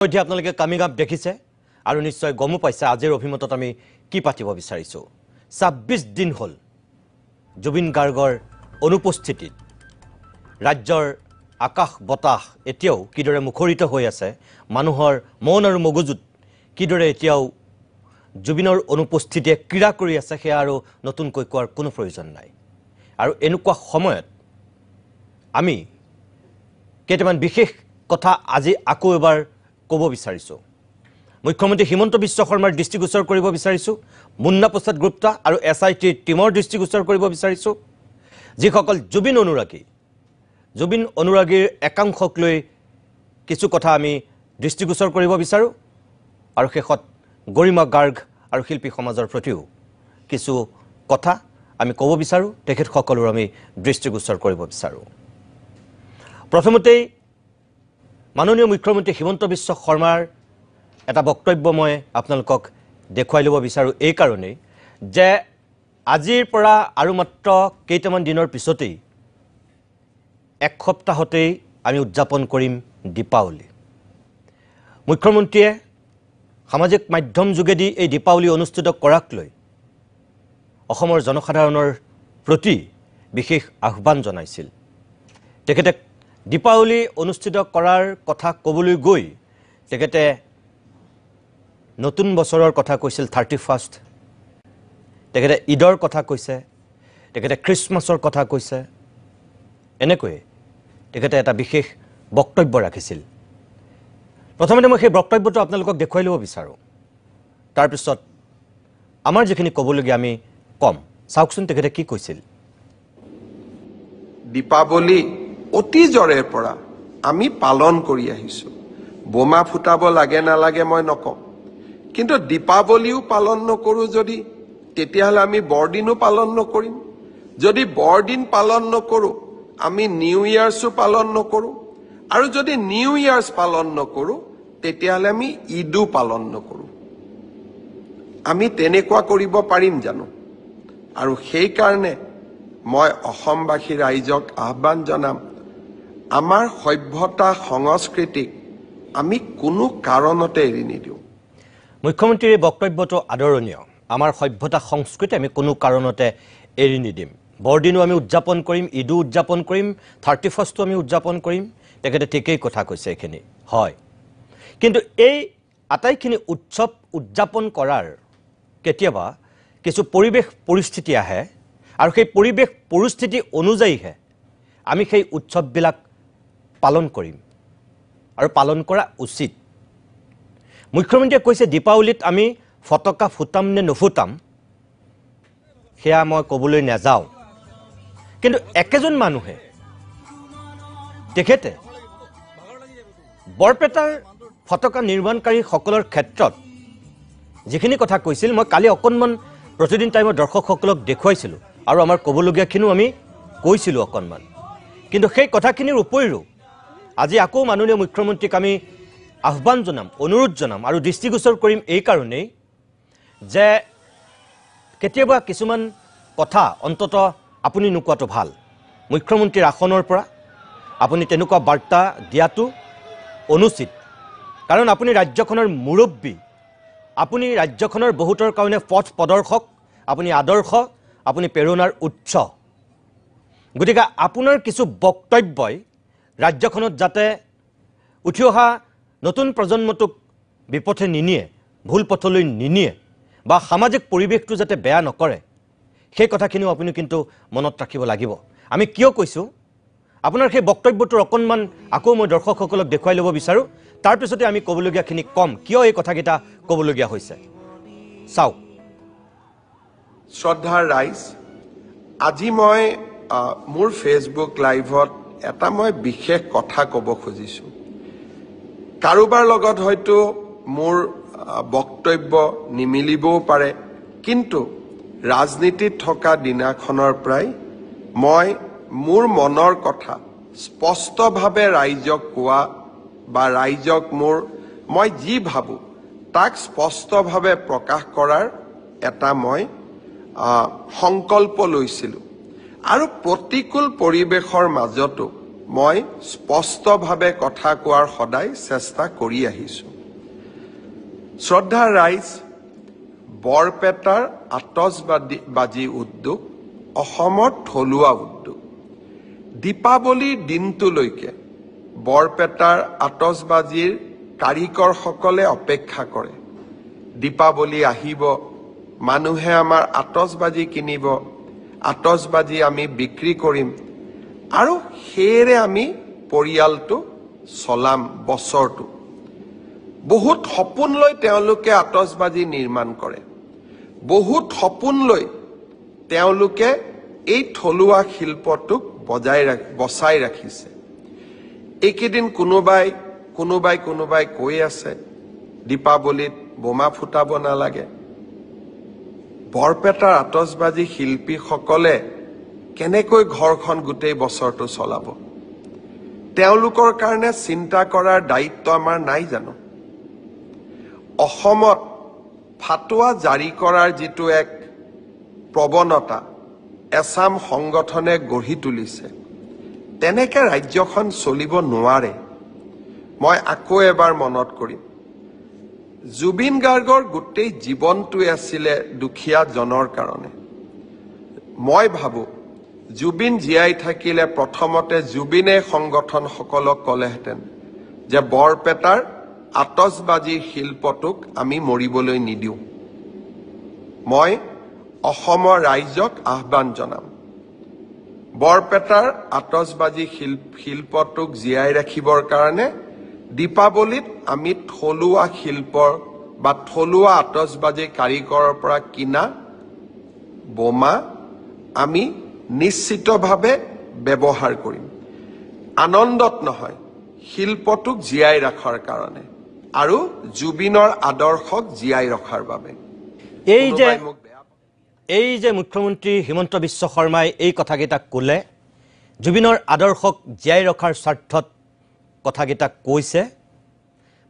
এতিয়া আপোনালোকে coming up দেখিছে আৰু নিশ্চয় গমো পাইছে আজিৰ অভিমতত আমি কি পাতিব বিচাৰিছো 26 দিন হল জুবিন গাৰ্গৰ অনুপস্থিতিত ৰাজ্যৰ আকাশ বতাহ এতিয়াও কিদৰে মুখৰিত হৈ আছে মানুহৰ মন আৰু মগজুত কিদৰে এতিয়াও জুবিনৰ অনুপস্থিতিয়ে ক্ৰীড়া কৰি আছে সেয়া আৰু নতুনকৈ কোৱাৰ কোনো প্ৰয়োজন নাই আৰু এনেকুৱা সময়ত আমি কেইটামান বিশেষ কথা আজি আকৌ এবাৰ ক'ব বিচাৰিছো মুখ্যমন্ত্ৰী হিমন্ত বিশ্ব শৰ্মাৰ দৃষ্টিগোচৰ কৰিব বিচাৰিছো মুন্না প্ৰসাদ গুপ্তা আৰু এছআইটি টিমৰ দৃষ্টিগোচৰ কৰিব বিচাৰিছো যিসকল জুবিন অনুৰাগীৰ একাংশক লৈ কিছু কথা আমি দৃষ্টিগোচৰ কৰিব বিচাৰো আৰু শেষত গৰিমা গাৰ্গ আৰু শিল্পী সমাজৰ প্ৰতিও কিছু কথা আমি ক'ব বিচাৰো তেখেতসকলৰ আমি দৃষ্টিগোচৰ কৰিব বিচাৰো প্ৰথমতেই মাননীয় মুখ্যমন্ত্ৰী হিমন্ত বিশ্ব শৰ্মাৰ এটা বক্তব্য মই আপোনালোকক দেখুৱাই ল'ব বিচাৰো এই কাৰণেই যে আজিৰ পৰা আৰু মাত্ৰ কেইটামান দিনৰ পিছতেই এক সপ্তাহতেই আমি উদযাপন কৰিম দীপাৱলী মুখ্যমন্ত্ৰীয়ে সামাজিক মাধ্যম যোগেদি এই দীপাৱলী অনুষ্ঠিত কৰাক লৈ অসমৰ জনসাধাৰণৰ প্ৰতি বিশেষ আহ্বান জনাইছিল তেখেতে দীপাৱলী অনুষ্ঠিত কৰাৰ কথা ক'বলৈ গৈ তেখেতে নতুন বছৰৰ কথা কৈছিল 31st তেখেতে ঈদৰ কথা কৈছে তেখেতে খ্ৰীষ্টমাছৰ কথা কৈছে এনেকৈ তেখেতে এটা বিশেষ বক্তব্য ৰাখিছিল প্ৰথমতে মই সেই বক্তব্যটো আপোনালোকক দেখুৱাই ল'ব বিচাৰো তাৰ পিছত আমাৰ যিখিনি ক'বলগীয়া আমি কম চাওকচোন তেখেতে কি কৈছিল দীপাৱলী অতীজৰে পৰা আমি পালন কৰি আহিছো বোমা ফুটাব লাগে নালাগে মই নকম কিন্তু দীপাৱলীও পালন নকৰো যদি তেতিয়াহলে আমি বৰদিনো পালন নকৰিম যদি বৰদিন পালন নকৰো আমি নিউ ইয়াৰ্সও পালন নকৰো আৰু যদি নিউ ইয়াৰ্স পালন নকৰো তেতিয়াহলে আমি ঈদো পালন নকৰো আমি তেনেকুৱা কৰিব পাৰিম জানো আৰু সেই কাৰণে মই অসমবাসী ৰাইজক আহ্বান জনাম আমাৰ সভ্যতা সংস্কৃতিক আমি কোনো কাৰণতে এৰি নিদিও মুখ্যমন্ত্ৰীৰ বক্তব্যটো আদৰণীয় আমাৰ সভ্যতা সংস্কৃতি আমি কোনো কাৰণতে এৰি নিদিম বৰদিনো আমি উদযাপন কৰিম ঈদো উদযাপন কৰিম 31st আমি উদযাপন কৰিম তেখেতে ঠিকই কথা কৈছে এখিনি হয় কিন্তু এই আটাইখিনি উৎসৱ উদযাপন কৰাৰ কেতিয়াবা কিছু পৰিবেশ পৰিস্থিতি আহে আৰু সেই পৰিবেশ পৰিস্থিতি অনুযায়ীহে আমি সেই উৎসৱবিলাক পালন কৰিম আৰু পালন কৰা উচিত মুখ্যমন্ত্ৰীয়ে কৈছে দীপাৱলীত আমি ফটকা ফুটাম নে নুফুটাম সেয়া মই ক'বলৈ নাযাওঁ কিন্তু একেজন মানুহে তেখেতে বৰপেটাৰ ফটকা নিৰ্মাণকাৰী সকলৰ ক্ষেত্ৰত যিখিনি কথা কৈছিল মই কালি অকণমান প্ৰতিদিন টাইমৰ দৰ্শকসকলক দেখুৱাইছিলোঁ আৰু আমাৰ ক'বলগীয়াখিনিও আমি কৈছিলোঁ অকণমান কিন্তু সেই কথাখিনিৰ উপৰিও আজি আকৌ মাননীয় মুখ্যমন্ত্ৰীক আমি আহ্বান জনাম অনুৰোধ জনাম আৰু দৃষ্টিগোচৰ কৰিম এই কাৰণেই যে কেতিয়াবা কিছুমান কথা অন্তত আপুনি নোকোৱাটো ভাল মুখ্যমন্ত্ৰীৰ আসনৰ পৰা আপুনি তেনেকুৱা বাৰ্তা দিয়াটো অনুচিত কাৰণ আপুনি ৰাজ্যখনৰ মুৰব্বী আপুনি ৰাজ্যখনৰ বহুতৰ কাৰণে পথ প্ৰদৰ্শক আপুনি আদৰ্শ আপুনি প্ৰেৰণাৰ উৎস গতিকে আপোনাৰ কিছু বক্তব্যই ৰাজ্যখনত যাতে উঠি অহা নতুন প্ৰজন্মটোক বিপথে নিনিয়ে ভুল পথলৈ নিনিয়ে বা সামাজিক পৰিৱেশটো যাতে বেয়া নকৰে সেই কথাখিনিও আপুনি কিন্তু মনত ৰাখিব লাগিব আমি কিয় কৈছো আপোনাৰ সেই বক্তব্যটোৰ অকণমান আকৌ মই দৰ্শকসকলক দেখুৱাই ল'ব বিচাৰো তাৰ পিছতে আমি ক'বলগীয়াখিনি কম কিয় এই কথাকেইটা ক'বলগীয়া হৈছে চাওক শ্ৰদ্ধাৰ ৰাইজ আজি মই মোৰ ফেচবুক লাইভত এটা মই বিশেষ কথা ক'ব খুজিছো কাৰোবাৰ লগত হয়তো মোৰ বক্তব্য নিমিলিবও পাৰে কিন্তু ৰাজনীতিত থকা দিনাখনৰ পৰাই মই মোৰ মনৰ কথা স্পষ্টভাৱে ৰাইজক কোৱা বা ৰাইজক মই যি ভাবো তাক স্পষ্টভাৱে প্ৰকাশ কৰাৰ এটা মই সংকল্প লৈছিলো আৰু প্ৰতিকূল পৰিবেশৰ মাজতো মই স্পষ্টভাৱে কথা কোৱাৰ সদায় চেষ্টা কৰি আহিছো শ্ৰদ্ধাৰ ৰাইজ, বৰপেটাৰ আতচবাজি উদ্যোগ অসমৰ থলুৱা উদ্যোগ। দীপাৱলীৰ দিনটোলৈকে বৰপেটাৰ আতচবাজিৰ কাৰিকৰসকলে অপেক্ষা কৰে। দীপাৱলী আহিব, মানুহে আমাৰ আতচবাজি কিনিব, আতচবাজি আমি বিক্ৰী কৰিম আৰু সেয়েৰে আমি পৰিয়ালটো চলাম বছৰটো। বহুত সপোন লৈ তেওঁলোকে আতচবাজি নিৰ্মাণ কৰে। বহুত সপোন লৈ তেওঁলোকে এই থলুৱা শিল্পটোক বচাই ৰাখিছে। এইকেইদিন কোনোবাই কৈ আছে দীপাৱলীত বোমা ফুটাব নালাগে। বৰপেটাৰ আতচবাজি শিল্পীসকলে কেনেকৈ ঘৰখন গোটেই বছৰটো চলাব? তেওঁলোকৰ কাৰণে চিন্তা কৰাৰ দায়িত্ব আমাৰ নাই জানো? অসমত ফাটোৱা জাৰি কৰাৰ যিটো এক প্ৰৱণতা এছাম সংগঠনে গঢ়ি তুলিছে, তেনেকে ৰাজ্যখন চলিব নোৱাৰে। মই আকৌ এবাৰ মনত কৰিম, জুবিন গাৰ্গৰ গোটেই জীৱনটোৱে আছিলে দুখীয়া জনৰ কাৰণে। মই ভাবো জুবিন জীয়াই থাকিলে প্ৰথমতে জুবিনে সংগঠনসকলক ক'লেহেঁতেন যে বৰপেটাৰ আতচবাজি শিল্পটোক আমি মৰিবলৈ নিদিওঁ। মই অসমৰ ৰাইজক আহ্বান জনাম, বৰপেটাৰ আতচবাজি শিল্পটোক জীয়াই ৰাখিবৰ কাৰণে দীপাৱলীত আমি থলুৱা শিল্পৰ বা থলুৱা আতচবাজি কাৰিকৰৰ পৰা কিনা বোমা আমি নিশ্চিতভাৱে ব্যৱহাৰ কৰিম। আনন্দত নহয়, শিল্পটোক জীয়াই ৰখাৰ কাৰণে আৰু জুবিনৰ আদৰ্শক জীয়াই ৰখাৰ বাবে। এই যে মুখ্যমন্ত্ৰী হিমন্ত বিশ্ব শৰ্মাই এই কথাকেইটা ক'লে, জুবিনৰ আদৰ্শক জীয়াই ৰখাৰ স্বাৰ্থত কথাকেইটা কৈছে,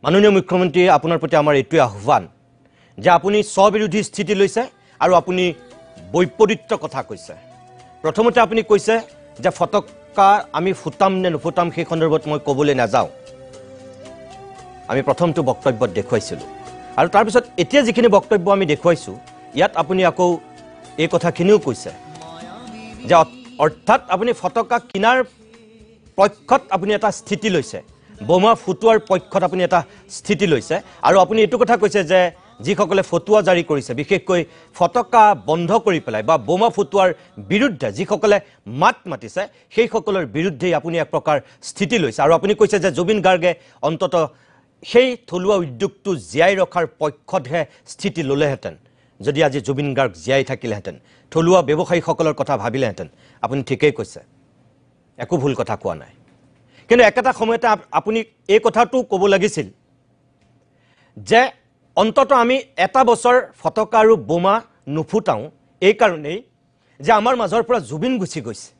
মাননীয় মুখ্যমন্ত্ৰী আপোনাৰ প্ৰতি আমাৰ এইটোৱে আহ্বান যে আপুনি স্ববিৰোধী স্থিতি লৈছে আৰু আপুনি বৈপৰীত্য কথা কৈছে। প্ৰথমতে আপুনি কৈছে যে ফটকা আমি ফুটাম নে নুফুটাম সেই সন্দৰ্ভত মই ক'বলৈ নাযাওঁ, আমি প্ৰথমটো বক্তব্যত দেখুৱাইছিলোঁ। আৰু তাৰপিছত এতিয়া যিখিনি বক্তব্য আমি দেখুৱাইছোঁ, ইয়াত আপুনি আকৌ এই কথাখিনিও কৈছে যে অৰ্থাৎ আপুনি ফটকা কিনাৰ পক্ষত আপুনি এটা স্থিতি লৈছে, বোমা ফুটোৱাৰ পক্ষত আপুনি এটা স্থিতি লৈছে। আৰু আপুনি এইটো কথা কৈছে যে যিসকলে ফটোৱা জাৰি কৰিছে, বিশেষকৈ ফটকা বন্ধ কৰি পেলাই বা বোমা ফুটোৱাৰ বিৰুদ্ধে যিসকলে মাত মাতিছে, সেইসকলৰ বিৰুদ্ধেই আপুনি এক প্ৰকাৰ স্থিতি লৈছে। আৰু আপুনি কৈছে যে জুবিন গাৰ্গে অন্তত সেই থলুৱা উদ্যোগটো জীয়াই ৰখাৰ পক্ষতহে স্থিতি ল'লেহেঁতেন। যদি আজি জুবিন গাৰ্গ জীয়াই থাকিলেহেঁতেন, থলুৱা ব্যৱসায়ীসকলৰ কথা ভাবিলেহেঁতেন। আপুনি ঠিকেই কৈছে, একো ভুল কথা কোৱা নাই। কিন্তু একেটা সময়তে আপুনি এই কথাটো ক'ব লাগিছিল যে অন্তত আমি এটা বছৰ ফটকা আৰু বোমা নুফুটাওঁ এই কাৰণেই যে আমাৰ মাজৰ পৰা জুবিন গুচি গৈছে।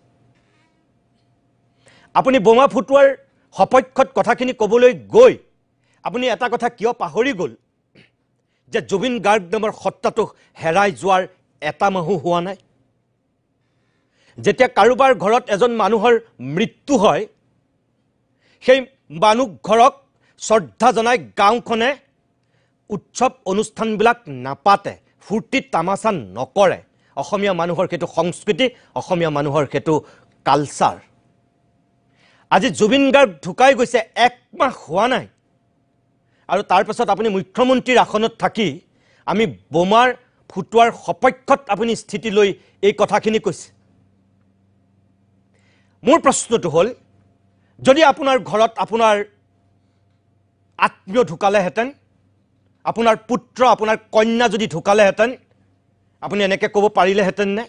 আপুনি বোমা ফুটোৱাৰ সপক্ষত কথাখিনি ক'বলৈ গৈ আপুনি এটা কথা কিয় পাহৰি গ'ল যে জুবিন গাৰ্গ নামৰ সত্তাটো হেৰাই যোৱাৰ এটা মাহো হোৱা নাই। যেতিয়া কাৰোবাৰ ঘৰত এজন মানুহৰ মৃত্যু হয়, সেই মানুহ ঘৰক শ্ৰদ্ধা জনাই গাঁওখনে উৎসৱ অনুষ্ঠানবিলাক নাপাতে, ফূৰ্তি তামাচা নকৰে। অসমীয়া মানুহৰ সেইটো সংস্কৃতি, অসমীয়া মানুহৰ সেইটো কালচাৰ। আজি জুবিন গাৰ্গ ঢুকাই গৈছে, এক মাহ হোৱা নাই, আৰু তাৰপাছত আপুনি মুখ্যমন্ত্ৰীৰ আসনত থাকি আমি বোমাৰ ফুটোৱাৰ সপক্ষত আপুনি স্থিতি লৈ এই কথাখিনি কৈছে। মোৰ প্ৰশ্নটো হ'ল, যদি আপোনাৰ ঘৰত আপোনাৰ আত্মীয় ঢুকালেহেঁতেন, আপোনাৰ পুত্ৰ আপোনাৰ কন্যা যদি ঢুকালেহেঁতেন, আপুনি এনেকৈ ক'ব পাৰিলেহেঁতেন নে?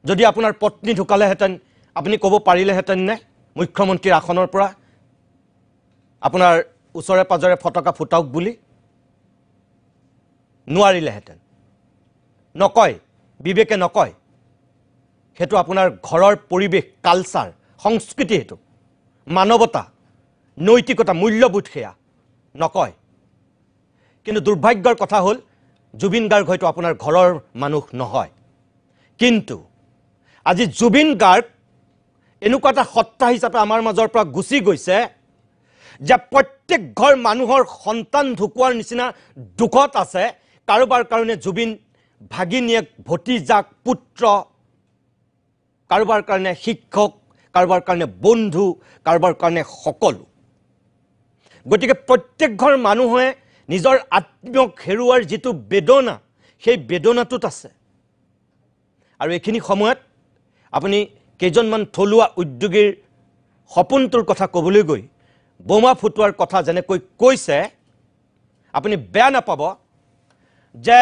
যদি আপোনাৰ পত্নী ঢুকালেহেঁতেন, আপুনি ক'ব পাৰিলেহেঁতেন নে মুখ্যমন্ত্ৰীৰ আসনৰ পৰা আপোনাৰ ওচৰে পাজৰে ফটকা ফুটাওক বুলি? নোৱাৰিলেহেঁতেন। নকয়, বিবেকে নকয়। সেইটো আপোনাৰ ঘৰৰ পৰিৱেশ, কালচাৰ, সংস্কৃতি, সেইটো মানৱতা, নৈতিকতা, মূল্যবোধ, সেয়া নকয়। কিন্তু দুৰ্ভাগ্যৰ কথা হ'ল জুবিন গাৰ্গ হয়তো আপোনাৰ ঘৰৰ মানুহ নহয়, কিন্তু আজি জুবিন গাৰ্গ এনেকুৱা এটা সত্তা হিচাপে আমাৰ মাজৰ পৰা গুচি গৈছে যে প্ৰত্যেক ঘৰ মানুহৰ সন্তান ঢুকুৱাৰ নিচিনা দুখত আছে কাৰোবাৰ কাৰণে জুবিন ভাগিনীয়েক ভতিজাক পুত্ৰ কাৰোবাৰ কাৰণে শিক্ষক কাৰোবাৰ কাৰণে বন্ধু কাৰোবাৰ কাৰণে সকলো গতিকে প্ৰত্যেক ঘৰ মানুহে নিজৰ আত্মীয়ক হেৰুৱাৰ যিটো বেদনা সেই বেদনাটোত আছে আৰু এইখিনি সময়ত আপুনি কেইজনমান থলুৱা উদ্যোগীৰ সপোনটোৰ কথা ক'বলৈ গৈ বোমা ফুটোৱাৰ কথা যেনেকৈ কৈছে আপুনি বেয়া নাপাব যে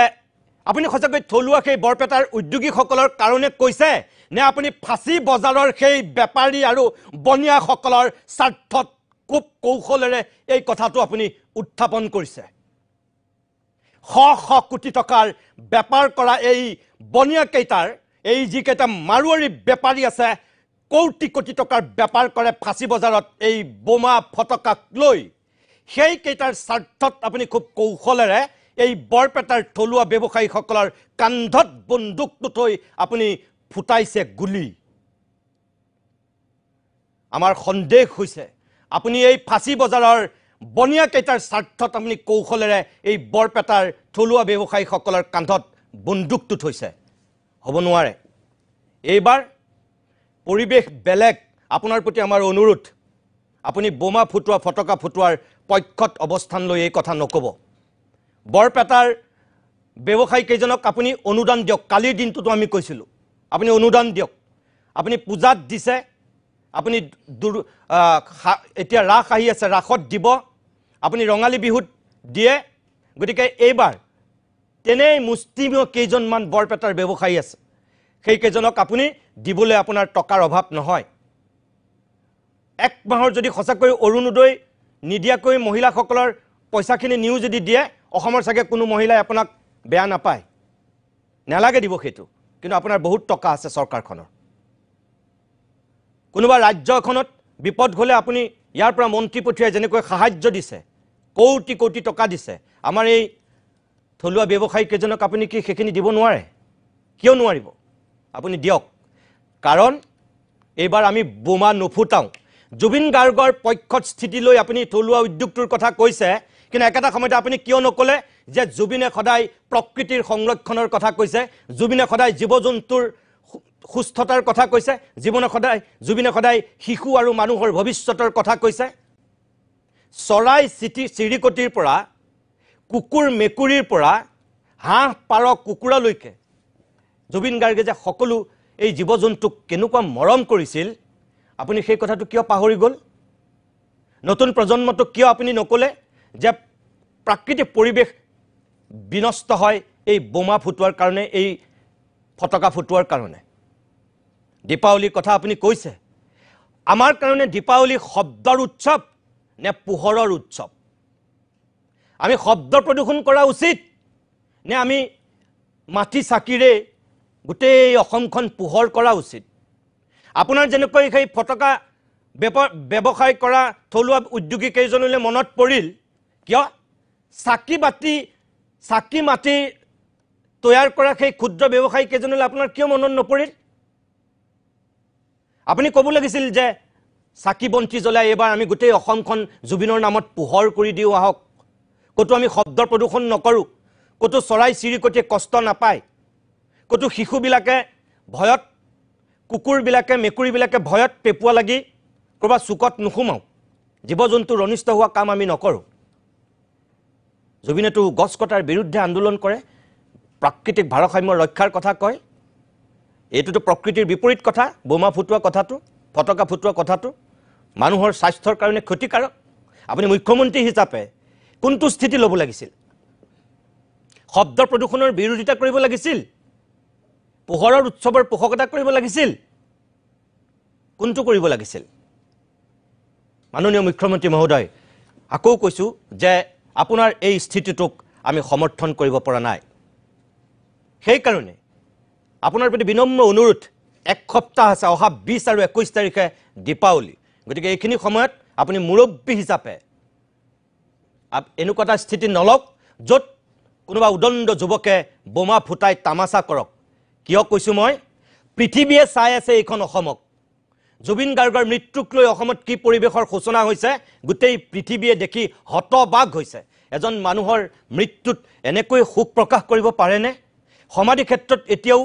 আপুনি সঁচাকৈ থলুৱা সেই বৰপেটাৰ উদ্যোগীসকলৰ কাৰণে কৈছে নে আপুনি ফাঁচী বজাৰৰ সেই বেপাৰী আৰু বনিয়াসকলৰ স্বাৰ্থত খুব কৌশলেৰে এই কথাটো আপুনি উত্থাপন কৰিছে শ শ কোটি টকাৰ বেপাৰ কৰা এই বনিয়াকেইটাৰ এই যিকেইটা মাৰোৱাৰী বেপাৰী আছে কোটি কোটি টকাৰ বেপাৰ কৰে ফাঁচী বজাৰত এই বোমা ফটকাক লৈ সেই কেইটাৰ স্বাৰ্থত আপুনি খুব কৌশলেৰে এই বৰপেটাৰ থলুৱা ব্যৱসায়ীসকলৰ কান্ধত বন্দুকটো থৈ আপুনি ফুটাইছে গুলি আমাৰ সন্দেহ হৈছে আপুনি এই ফাঁচী বজাৰৰ বনিয়াকেইটাৰ স্বাৰ্থত আপুনি কৌশলেৰে এই বৰপেটাৰ থলুৱা ব্যৱসায়ীসকলৰ কান্ধত বন্দুকটো থৈছে হ'ব নোৱাৰে এইবাৰ পৰিৱেশ বেলেগ আপোনাৰ প্ৰতি আমাৰ অনুৰোধ আপুনি বোমা ফুটোৱা ফটকা ফুটোৱাৰ পক্ষত অৱস্থান লৈ এই কথা নক'ব বৰপেটাৰ ব্যৱসায়ী কেইজনক আপুনি অনুদান দিয়ক কালিৰ দিনটোতো আমি কৈছিলোঁ আপুনি অনুদান দিয়ক আপুনি পূজাত দিছে আপুনি এতিয়া ৰাস আহি আছে ৰাসত দিব আপুনি ৰঙালী বিহুত দিয়ে গতিকে এইবাৰ তেনেই মুষ্টিমীয় কেইজনমান বৰপেটাৰ ব্যৱসায়ী আছে সেই কেইজনক আপুনি দিবলৈ আপোনাৰ টকাৰ অভাৱ নহয় এক মাহৰ যদি সঁচাকৈ অৰুণোদয় নিদিয়াকৈ মহিলাসকলৰ পইচাখিনি নিউ যদি দিয়ে অসমৰ চাগে কোনো মহিলাই আপোনাক বেয়া নাপায় নালাগে দিব সেইটো কিন্তু আপোনাৰ বহুত টকা আছে চৰকাৰখনৰ কোনোবা ৰাজ্য এখনত বিপদ হ'লে আপুনি ইয়াৰ পৰা মন্ত্ৰী পঠিয়াই যেনেকৈ সাহায্য দিছে কোটি কোটি টকা দিছে আমাৰ এই থলুৱা ব্যৱসায়ী কেইজনক আপুনি কি সেইখিনি দিব নোৱাৰে কিয় নোৱাৰিব আপুনি দিয়ক কাৰণ এইবাৰ আমি বোমা নুফুটাওঁ জুবিন গাৰ্গৰ পক্ষত স্থিতি লৈ আপুনি থলুৱা উদ্যোগটোৰ কথা কৈছে কিন্তু একেটা সময়তে আপুনি কিয় নকলে যে জুবিনে সদায় প্ৰকৃতিৰ সংৰক্ষণৰ কথা কৈছে জুবিনে সদায় জীৱ-জন্তুৰ সুস্থতাৰ কথা কৈছে জুবিনে সদায় শিশু আৰু মানুহৰ ভৱিষ্যতৰ কথা কৈছে চৰাই চিৰিকটিৰ পৰা কুকুৰ মেকুৰীৰ পৰা হাঁহ পাৰ কুকুৰালৈকে জুবিন গাৰ্গে যে সকলো এই জীৱ-জন্তুক কেনেকুৱা মৰম কৰিছিল আপুনি সেই কথাটো কিয় পাহৰি গ'ল নতুন প্ৰজন্মটোক কিয় আপুনি নকলে যে প্ৰাকৃতিক পৰিৱেশ বিনষ্ট হয় এই বোমা ফুটোৱাৰ কাৰণে এই ফটকা ফুটোৱাৰ কাৰণে দীপাৱলীৰ কথা আপুনি কৈছে আমাৰ কাৰণে দীপাৱলী শব্দৰ উৎসৱ নে পোহৰৰ উৎসৱ আমি শব্দ প্ৰদূষণ কৰা উচিত নে আমি মাটি চাকিৰে গোটেই অসমখন পোহৰ কৰা উচিত আপোনাৰ যেনেকৈ সেই ফটকা ব্যৱসায় কৰা থলুৱা উদ্যোগী কেইজনলৈ মনত পৰিল কিয় চাকি মাটি তৈয়াৰ কৰা সেই ক্ষুদ্ৰ ব্যৱসায়ী কেইজনলৈ আপোনাৰ কিয় মনত নপৰিল আপুনি ক'ব লাগিছিল যে চাকি বন্তি জ্বলাই এবাৰ আমি গোটেই অসমখন জুবিনৰ নামত পোহৰ কৰি দিও আহক কতো আমি শব্দ প্ৰদূষণ নকৰো কতো চৰাই চিৰিকটিয়ে কষ্ট নাপায় কতো শিশুবিলাকে ভয়ত কুকুৰবিলাকে মেকুৰীবিলাকে ভয়ত পেপুৱা লাগি কৰবা চুকত নুখুমাও জীৱ-জন্তুৰ অনিষ্ট হোৱা কাম আমি নকৰো জুবিনেতো গছ কটাৰ বিৰুদ্ধে আন্দোলন কৰে প্ৰাকৃতিক ভাৰসাম্য ৰক্ষাৰ কথা কয় এইটোতো প্ৰকৃতিৰ বিপৰীত কথা বোমা ফুটোৱা কথাটো ফটকা ফুটোৱা কথাটো মানুহৰ স্বাস্থ্যৰ কাৰণে ক্ষতিকাৰক আপুনি মুখ্যমন্ত্ৰী হিচাপে কোনটো স্থিতি ল'ব লাগিছিল শব্দ প্ৰদূষণৰ বিৰোধিতা কৰিব লাগিছিল পোহৰৰ উৎসৱৰ পোষকতা কৰিব লাগিছিল কোনটো কৰিব লাগিছিল মাননীয় মুখ্যমন্ত্ৰী মহোদয় আকৌ কৈছো যে আপোনাৰ এই স্থিতিটোক আমি সমৰ্থন কৰিব পৰা নাই সেই কাৰণে আপোনাৰ প্ৰতি বিনম্ৰ অনুৰোধ এক সপ্তাহ আছে অহা 20 আৰু 21 তাৰিখে দীপাৱলী গতিকে এইখিনি সময়ত আপুনি মুৰব্বী হিচাপে এনেকুৱা এটা স্থিতি নলক য'ত কোনোবা উদণ্ড যুৱকে বোমা ফুটাই তামাচা কৰক কিয় কৈছো মই পৃথিৱীয়ে চাই আছে এইখন অসমক জুবিন গাৰ্গৰ মৃত্যুক লৈ অসমত কি পৰিৱেশৰ সূচনা হৈছে গোটেই পৃথিৱীয়ে দেখি হতবাক হৈছে এজন মানুহৰ মৃত্যুত এনেকৈ শোক প্ৰকাশ কৰিব পাৰেনে সমাধি ক্ষেত্ৰত এতিয়াও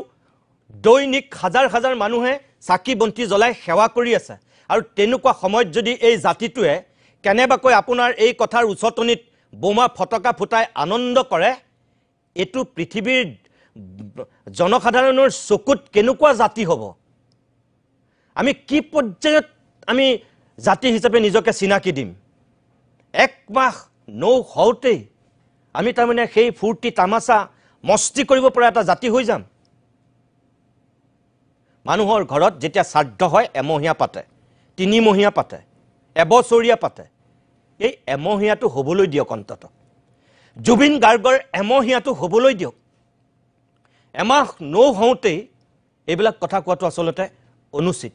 দৈনিক হাজাৰ হাজাৰ মানুহে চাকি বন্তি জ্বলাই সেৱা কৰি আছে আৰু তেনেকুৱা সময়ত যদি এই জাতিটোৱে কেনেবাকৈ আপোনাৰ এই কথাৰ উচতনিত বোমা ফটকা ফুটাই আনন্দ কৰে এটো পৃথিৱীৰ জনসাধাৰণৰ চকুত কেনেকুৱা জাতি হ'ব আমি কি পৰ্যায়ত আমি জাতি হিচাপে নিজকে চিনাকি দিম এক মাহ নৌ হওঁতেই আমি তাৰমানে সেই ফূৰ্তি তামাচা মস্তি কৰিব পৰা এটা জাতি হৈ যাম মানুহৰ ঘৰত যেতিয়া শ্ৰাদ্ধ হয় এমহীয়া পাতে তিনিমহীয়া পাতে এবছৰীয়া পাতে এই এমহীয়াটো হ'বলৈ দিয়ক অন্তত জুবিন গাৰ্গৰ এমহীয়াটো হ'বলৈ দিয়ক এমাহ নৌ হওঁতেই এইবিলাক কথা কোৱাটো আচলতে অনুচিত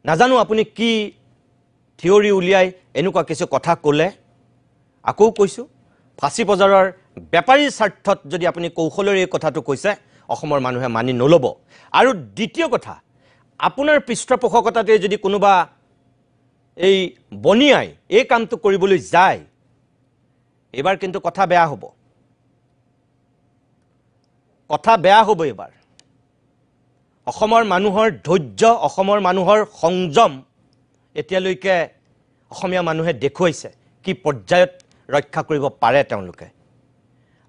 নাজানো আপুনি কি থিয়ৰি উলিয়াই এনেকুৱা কিছু কথা ক'লে আকৌ কৈছোঁ ফাঁচী বজাৰৰ বেপাৰীৰ স্বাৰ্থত যদি আপুনি কৌশলেৰে এই কথাটো কৈছে অসমৰ মানুহে মানি নল'ব আৰু দ্বিতীয় কথা আপোনাৰ পৃষ্ঠপোষকতাতে যদি কোনোবা এই বনিয়াই এই কামটো কৰিবলৈ যায় এবাৰ কিন্তু কথা বেয়া হ'ব এবাৰ অসমৰ মানুহৰ ধৈৰ্য অসমৰ মানুহৰ সংযম এতিয়ালৈকে অসমীয়া মানুহে দেখুৱাইছে কি পৰ্যায়ত ৰক্ষা কৰিব পাৰে তেওঁলোকে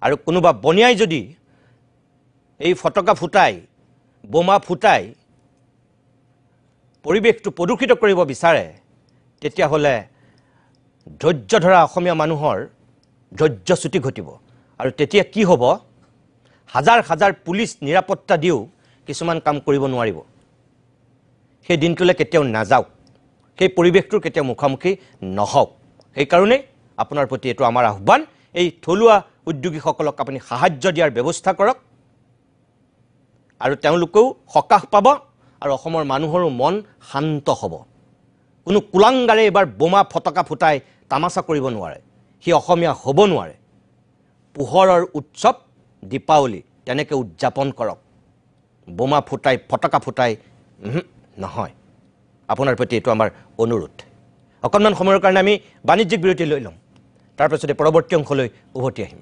আৰু কোনোবা বনিয়াই যদি এই ফটকা ফুটাই বোমা ফুটাই পৰিৱেশটো প্ৰদূষিত কৰিব বিচাৰে তেতিয়াহ'লে ধৈৰ্য ধৰা অসমীয়া মানুহৰ ধৈৰ্যচ্যুতি ঘটিব আৰু তেতিয়া কি হ'ব হাজাৰ হাজাৰ পুলিচ নিৰাপত্তা দিও কিছুমান কাম কৰিব নোৱাৰিব সেই দিনটোলৈ কেতিয়াও নাযাওক সেই পৰিৱেশটোৰ কেতিয়াও মুখামুখি নহওক সেইকাৰণে আপোনাৰ প্ৰতি এইটো আমাৰ আহ্বান এই থলুৱা উদ্যোগীসকলক আপুনি সাহায্য দিয়াৰ ব্যৱস্থা কৰক আৰু তেওঁলোকেও সকাহ পাব আৰু অসমৰ মানুহৰো মন শান্ত হ'ব কোনো কুলাংগাৰে এবাৰ বোমা ফটকা ফুটাই তামাচা কৰিব নোৱাৰে সি অসমীয়া হ'ব নোৱাৰে পোহৰৰ উৎসৱ দীপাৱলী তেনেকৈ উদযাপন কৰক বোমা ফুটাই ফটকা ফুটাই নহয় আপোনাৰ প্ৰতি এইটো আমাৰ অনুৰোধ অকণমান সময়ৰ কাৰণে আমি বাণিজ্যিক বিৰতি লৈ ল'ম তাৰ পাছতে পৰৱৰ্তী অংশলৈ উভতি আহিম